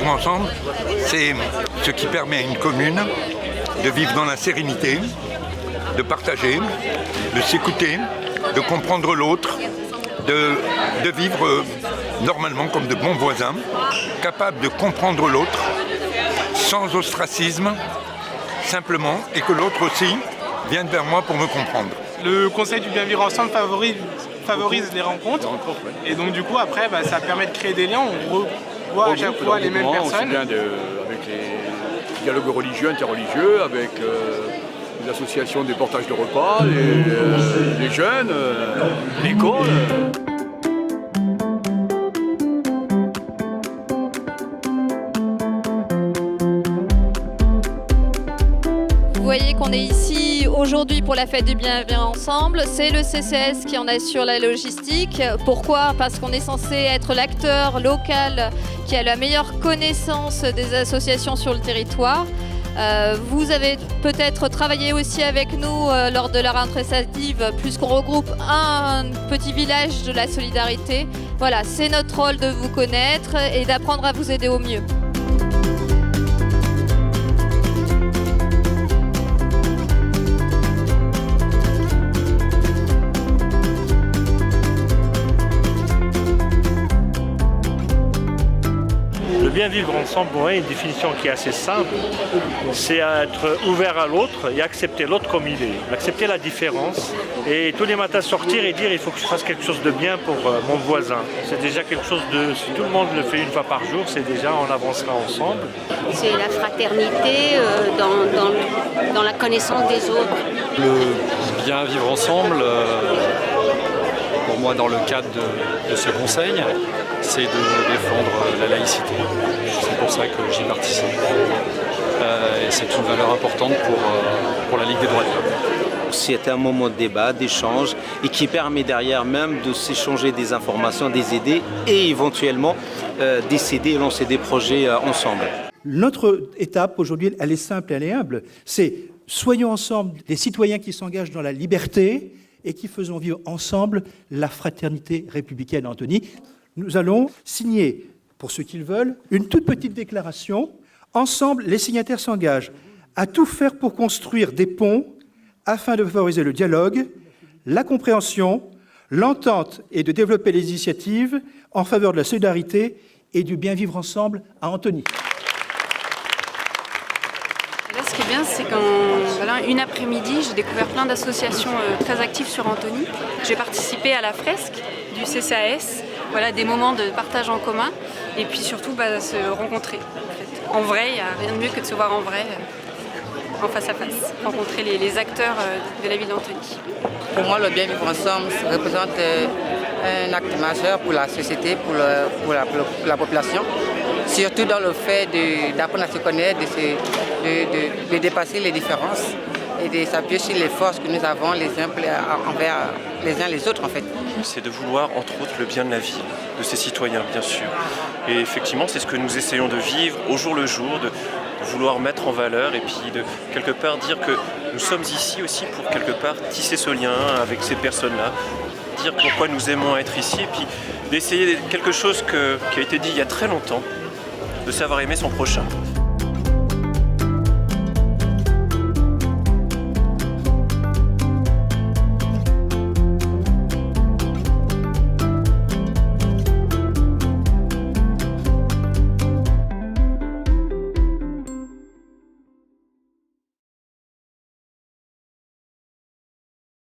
vivre ensemble, c'est ce qui permet à une commune de vivre dans la sérénité, de partager, de s'écouter, de comprendre l'autre, de vivre normalement comme de bons voisins, capables de comprendre l'autre, sans ostracisme, simplement, et que l'autre aussi vienne vers moi pour me comprendre. Le conseil du bien vivre ensemble favorise les rencontres. Et donc du coup après ça permet de créer des liens, on revoit à chaque fois les mêmes personnes. Aussi bien avec les dialogues religieux, interreligieux, avec les associations des portages de repas, les jeunes, l'école. Vous voyez qu'on est ici aujourd'hui pour la fête du bien vivre ensemble. C'est le CCS qui en assure la logistique. Pourquoi ? Parce qu'on est censé être l'acteur local qui a la meilleure connaissance des associations sur le territoire. Vous avez peut-être travaillé aussi avec nous lors de la rentrée festive, puisqu'on regroupe un petit village de la solidarité. Voilà, c'est notre rôle de vous connaître et d'apprendre à vous aider au mieux. Le bien vivre ensemble, pour moi, une définition qui est assez simple, c'est être ouvert à l'autre et accepter l'autre comme il est, accepter la différence et tous les matins sortir et dire il faut que je fasse quelque chose de bien pour mon voisin. C'est déjà quelque chose de, si tout le monde le fait une fois par jour, c'est déjà on avancera ensemble. C'est la fraternité dans la connaissance des autres. Le bien vivre ensemble, pour moi dans le cadre de ce conseil, c'est de défendre la laïcité. C'est pour ça que j'y participe. Et c'est une valeur importante pour la Ligue des droits de l'homme. C'est un moment de débat, d'échange et qui permet derrière même de s'échanger des informations, des idées et éventuellement décider et lancer des projets ensemble. Notre étape aujourd'hui, elle est simple et elle est humble. C'est soyons ensemble des citoyens qui s'engagent dans la liberté et qui faisons vivre ensemble la fraternité républicaine. Anthony, nous allons signer, pour ceux qui le veulent, une toute petite déclaration. Ensemble, les signataires s'engagent à tout faire pour construire des ponts afin de favoriser le dialogue, la compréhension, l'entente et de développer les initiatives en faveur de la solidarité et du bien vivre ensemble à Anthony. Là, ce qui est bien, c'est qu'une après-midi, j'ai découvert plein d'associations très actives sur Anthony. J'ai participé à la fresque du CCAS, voilà, des moments de partage en commun et puis surtout se rencontrer. En vrai, il n'y a rien de mieux que de se voir en vrai, en face à face, rencontrer les acteurs de la ville d'Anthony. Pour moi, le bien vivre ensemble représente un acte majeur pour la société, pour la population, surtout dans le fait d'apprendre à se connaître, de dépasser les différences et de s'appuyer sur les forces que nous avons les uns envers les uns les autres en fait. C'est de vouloir entre autres le bien de la ville, de ses citoyens bien sûr. Et effectivement c'est ce que nous essayons de vivre au jour le jour, de vouloir mettre en valeur et puis de quelque part dire que nous sommes ici aussi pour quelque part tisser ce lien avec ces personnes-là, dire pourquoi nous aimons être ici et puis d'essayer quelque chose qui a été dit il y a très longtemps, de savoir aimer son prochain.